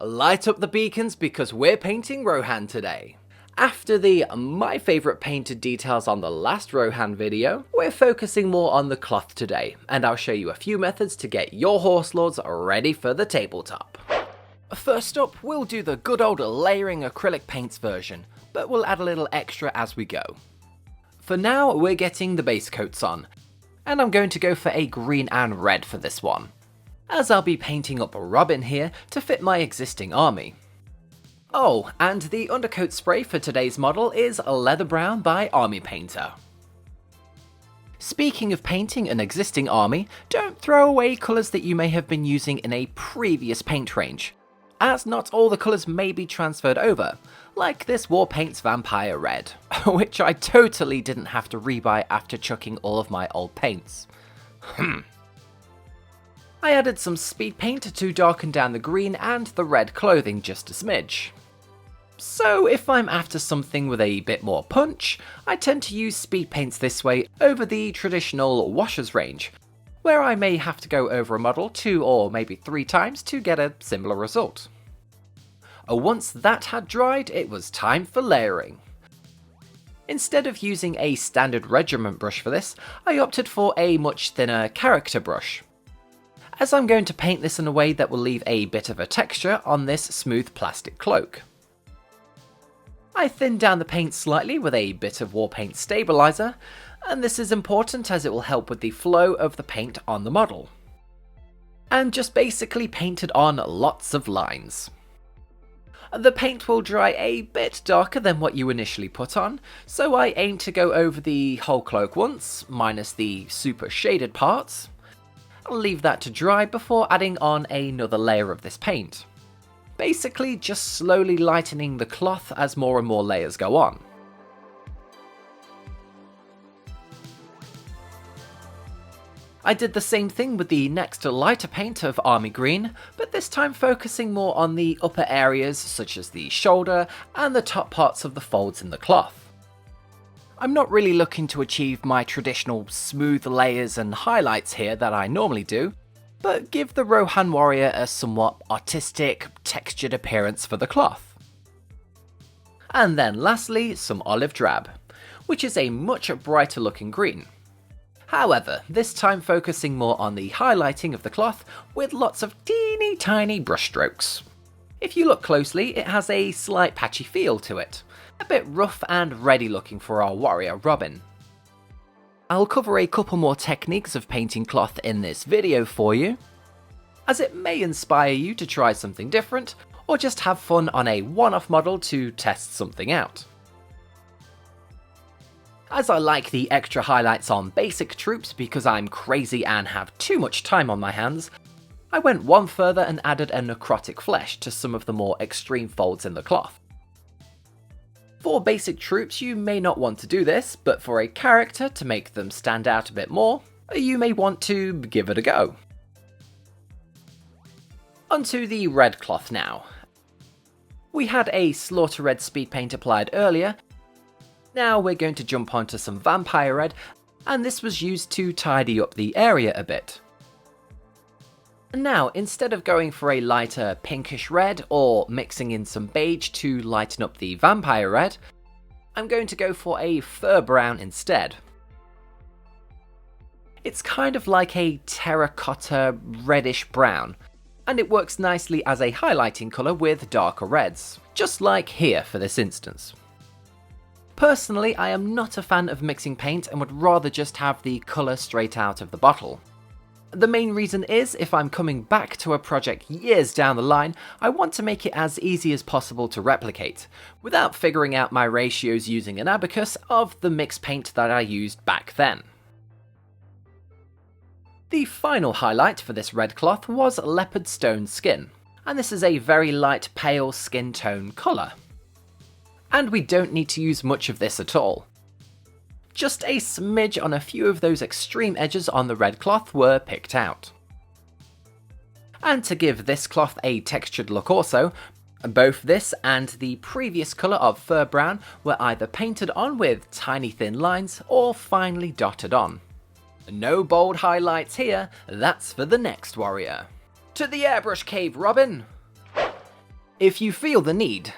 Light up the beacons because we're painting Rohan today. After the my favourite painted details on the last Rohan video, we're focusing more on the cloth today, and I'll show you a few methods to get your horse lords ready for the tabletop. First up, we'll do the good old layering acrylic paints version, but we'll add a little extra as we go. For now, we're getting the base coats on, and I'm going to go for a green and red for this one, as I'll be painting up Robin here to fit my existing army. Oh, and the undercoat spray for today's model is Leather Brown by Army Painter. Speaking of painting an existing army, don't throw away colours that you may have been using in a previous paint range, as not all the colours may be transferred over, like this War Paints Vampire Red, which I totally didn't have to rebuy after chucking all of my old paints. I added some speed paint to darken down the green and the red clothing just a smidge. So if I'm after something with a bit more punch, I tend to use speed paints this way over the traditional washers range, where I may have to go over a model 2 or maybe 3 times to get a similar result. Once that had dried, it was time for layering. Instead of using a standard regiment brush for this, I opted for a much thinner character brush, as I'm going to paint this in a way that will leave a bit of a texture on this smooth plastic cloak. I thinned down the paint slightly with a bit of War Paint Stabilizer, and this is important as it will help with the flow of the paint on the model. And just basically painted on lots of lines. The paint will dry a bit darker than what you initially put on, so I aim to go over the whole cloak once, minus the super shaded parts. I'll leave that to dry before adding on another layer of this paint. Basically just slowly lightening the cloth as more and more layers go on. I did the same thing with the next lighter paint of Army Green, but this time focusing more on the upper areas such as the shoulder and the top parts of the folds in the cloth. I'm not really looking to achieve my traditional smooth layers and highlights here that I normally do, but give the Rohan warrior a somewhat artistic, textured appearance for the cloth. And then lastly, some olive drab, which is a much brighter looking green. However, this time focusing more on the highlighting of the cloth with lots of teeny tiny brush strokes. If you look closely, it has a slight patchy feel to it, a bit rough and ready looking for our warrior Robin. I'll cover a couple more techniques of painting cloth in this video for you, as it may inspire you to try something different, or just have fun on a one-off model to test something out. As I like the extra highlights on basic troops because I'm crazy and have too much time on my hands, I went one further and added a necrotic flesh to some of the more extreme folds in the cloth. For basic troops you may not want to do this, but for a character to make them stand out a bit more, you may want to give it a go. Onto the red cloth now. We had a Slaughter Red speed paint applied earlier, now we're going to jump onto some Vampire Red, and this was used to tidy up the area a bit. Now, instead of going for a lighter pinkish red or mixing in some beige to lighten up the Vampire Red, I'm going to go for a fur brown instead. It's kind of like a terracotta reddish brown, and it works nicely as a highlighting colour with darker reds, just like here for this instance. Personally, I am not a fan of mixing paint and would rather just have the colour straight out of the bottle. The main reason is, if I'm coming back to a project years down the line, I want to make it as easy as possible to replicate, without figuring out my ratios using an abacus of the mixed paint that I used back then. The final highlight for this red cloth was leopard stone skin, and this is a very light pale skin tone colour. And we don't need to use much of this at all. Just a smidge on a few of those extreme edges on the red cloth were picked out. And to give this cloth a textured look also, both this and the previous colour of fur brown were either painted on with tiny thin lines or finely dotted on. No bold highlights here, that's for the next warrior. To the airbrush cave, Robin! If you feel the need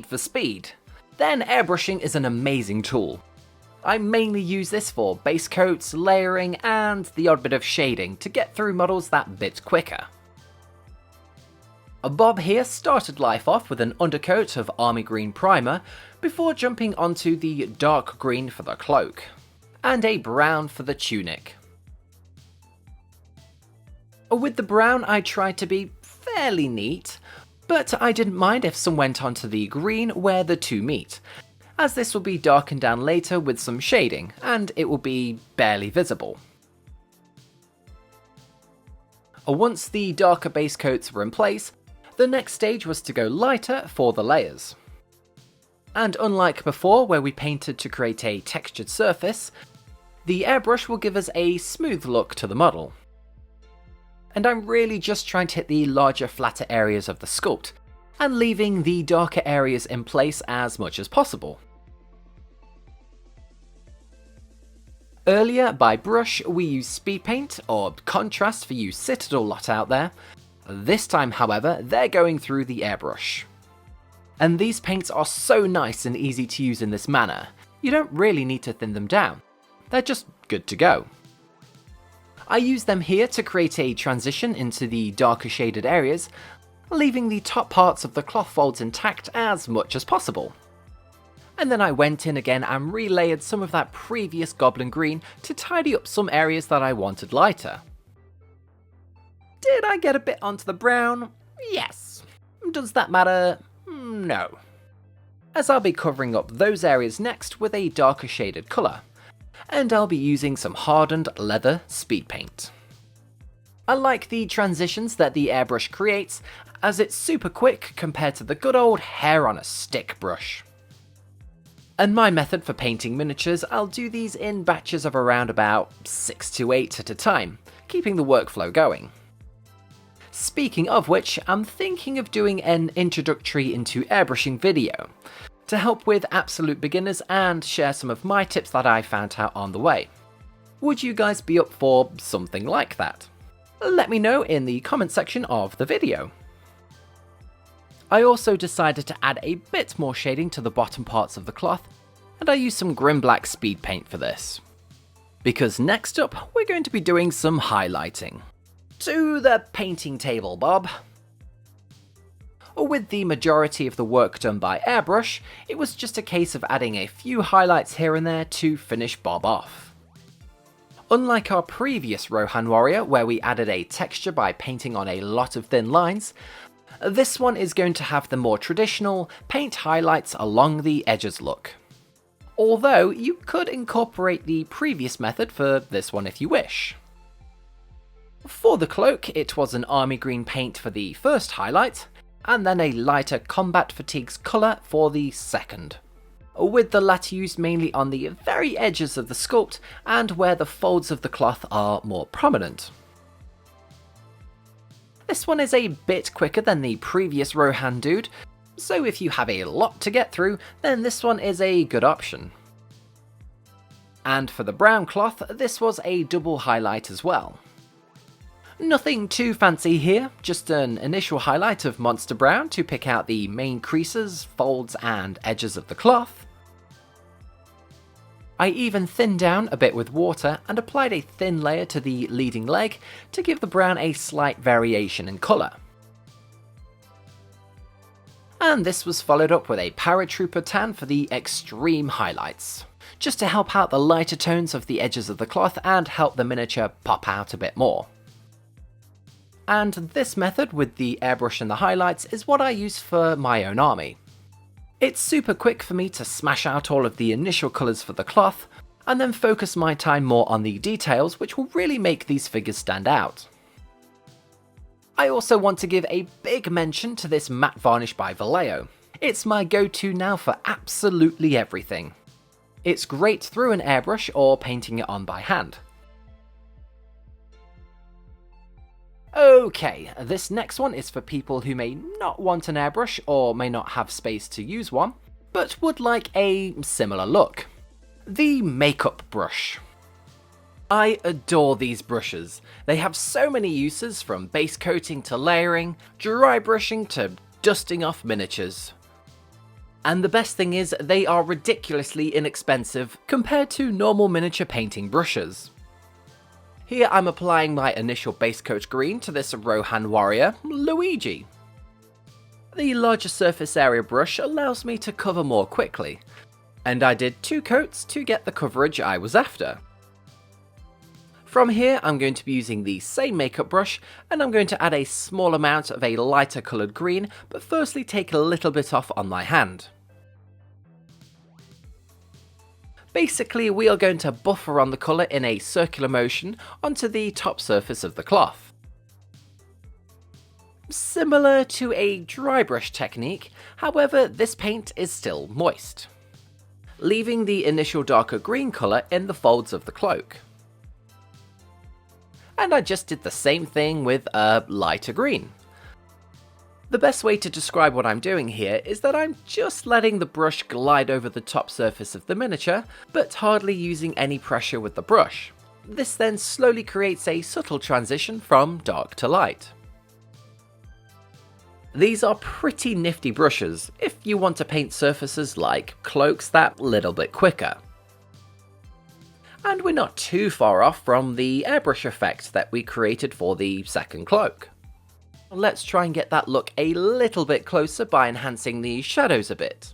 for speed, then airbrushing is an amazing tool. I mainly use this for base coats, layering, and the odd bit of shading to get through models that bit quicker. Bob here started life off with an undercoat of army green primer before jumping onto the dark green for the cloak, and a brown for the tunic. With the brown I tried to be fairly neat, but I didn't mind if some went onto the green where the two meet, as this will be darkened down later with some shading, and it will be barely visible. Once the darker base coats were in place, the next stage was to go lighter for the layers. And unlike before where we painted to create a textured surface, the airbrush will give us a smooth look to the model. And I'm really just trying to hit the larger, flatter areas of the sculpt, and leaving the darker areas in place as much as possible. Earlier, by brush, we used speed paint, or contrast for you Citadel lot out there. This time, however, they're going through the airbrush. And these paints are so nice and easy to use in this manner, you don't really need to thin them down. They're just good to go. I use them here to create a transition into the darker shaded areas, leaving the top parts of the cloth folds intact as much as possible. And then I went in again and relayered some of that previous goblin green to tidy up some areas that I wanted lighter. Did I get a bit onto the brown? Yes. Does that matter? No. As I'll be covering up those areas next with a darker shaded colour, and I'll be using some hardened leather speed paint. I like the transitions that the airbrush creates, as it's super quick compared to the good old hair on a stick brush. And my method for painting miniatures, I'll do these in batches of around about 6 to 8 at a time, keeping the workflow going. Speaking of which, I'm thinking of doing an introductory into airbrushing video, to help with absolute beginners and share some of my tips that I found out on the way. Would you guys be up for something like that? Let me know in the comment section of the video. I also decided to add a bit more shading to the bottom parts of the cloth, and I used some Grim Black speed paint for this. Because next up, we're going to be doing some highlighting. To the painting table, Bob. With the majority of the work done by airbrush, it was just a case of adding a few highlights here and there to finish Bob off. Unlike our previous Rohan warrior, where we added a texture by painting on a lot of thin lines, this one is going to have the more traditional paint highlights along the edges look. Although you could incorporate the previous method for this one if you wish. For the cloak, it was an army green paint for the first highlight, and then a lighter combat fatigues colour for the second, with the latter used mainly on the very edges of the sculpt and where the folds of the cloth are more prominent. This one is a bit quicker than the previous Rohan dude, so if you have a lot to get through, then this one is a good option. And for the brown cloth, this was a double highlight as well. Nothing too fancy here, just an initial highlight of Monster Brown to pick out the main creases, folds and edges of the cloth. I even thinned down a bit with water and applied a thin layer to the leading leg to give the brown a slight variation in colour. And this was followed up with a Paratrooper tan for the extreme highlights, just to help out the lighter tones of the edges of the cloth and help the miniature pop out a bit more. And this method with the airbrush and the highlights is what I use for my own army. It's super quick for me to smash out all of the initial colours for the cloth, and then focus my time more on the details which will really make these figures stand out. I also want to give a big mention to this matte varnish by Vallejo. It's my go-to now for absolutely everything. It's great through an airbrush or painting it on by hand. Okay, this next one is for people who may not want an airbrush or may not have space to use one, but would like a similar look. The makeup brush. I adore these brushes. They have so many uses, from base coating to layering, dry brushing to dusting off miniatures. And the best thing is, they are ridiculously inexpensive compared to normal miniature painting brushes. Here I'm applying my initial base coat green to this Rohan warrior, Luigi. The larger surface area brush allows me to cover more quickly, and I did 2 coats to get the coverage I was after. From here I'm going to be using the same makeup brush, and I'm going to add a small amount of a lighter coloured green, but firstly take a little bit off on my hand. Basically, we are going to buffer on the colour in a circular motion onto the top surface of the cloth. Similar to a dry brush technique, however this paint is still moist, leaving the initial darker green colour in the folds of the cloak. And I just did the same thing with a lighter green. The best way to describe what I'm doing here is that I'm just letting the brush glide over the top surface of the miniature, but hardly using any pressure with the brush. This then slowly creates a subtle transition from dark to light. These are pretty nifty brushes if you want to paint surfaces like cloaks that little bit quicker. And we're not too far off from the airbrush effect that we created for the second cloak. Let's try and get that look a little bit closer by enhancing the shadows a bit.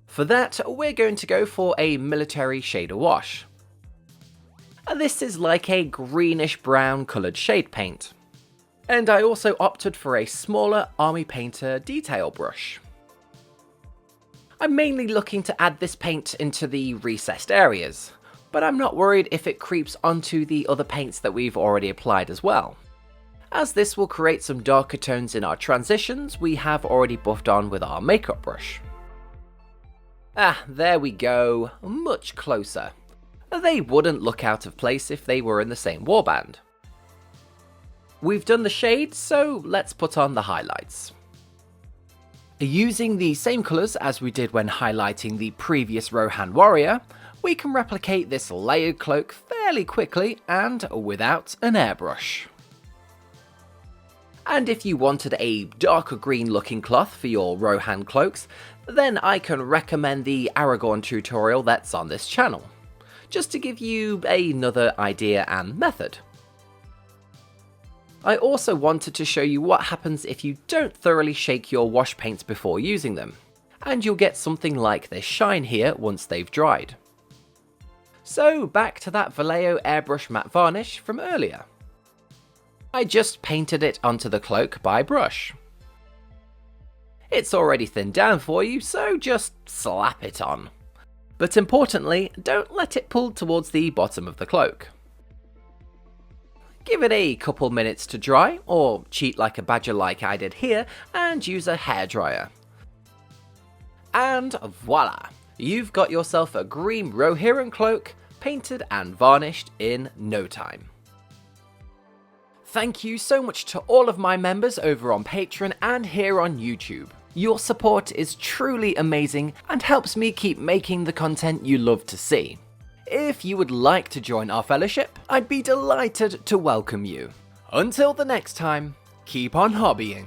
For that, we're going to go for a military shader wash. This is like a greenish brown coloured shade paint. And I also opted for a smaller Army Painter detail brush. I'm mainly looking to add this paint into the recessed areas, but I'm not worried if it creeps onto the other paints that we've already applied as well, as this will create some darker tones in our transitions we have already buffed on with our makeup brush. There we go, much closer. They wouldn't look out of place if they were in the same warband. We've done the shades, so let's put on the highlights. Using the same colours as we did when highlighting the previous Rohan warrior, we can replicate this layered cloak fairly quickly and without an airbrush. And if you wanted a darker green looking cloth for your Rohan cloaks, then I can recommend the Aragorn tutorial that's on this channel, just to give you another idea and method. I also wanted to show you what happens if you don't thoroughly shake your wash paints before using them, and you'll get something like this shine here once they've dried. So back to that Vallejo airbrush matte varnish from earlier. I just painted it onto the cloak by brush. It's already thinned down for you, so just slap it on. But importantly, don't let it pull towards the bottom of the cloak. Give it a couple minutes to dry, or cheat like a badger like I did here and use a hairdryer. And voila! You've got yourself a green Rohirrim cloak, painted and varnished in no time. Thank you so much to all of my members over on Patreon and here on YouTube. Your support is truly amazing and helps me keep making the content you love to see. If you would like to join our fellowship, I'd be delighted to welcome you. Until the next time, keep on hobbying.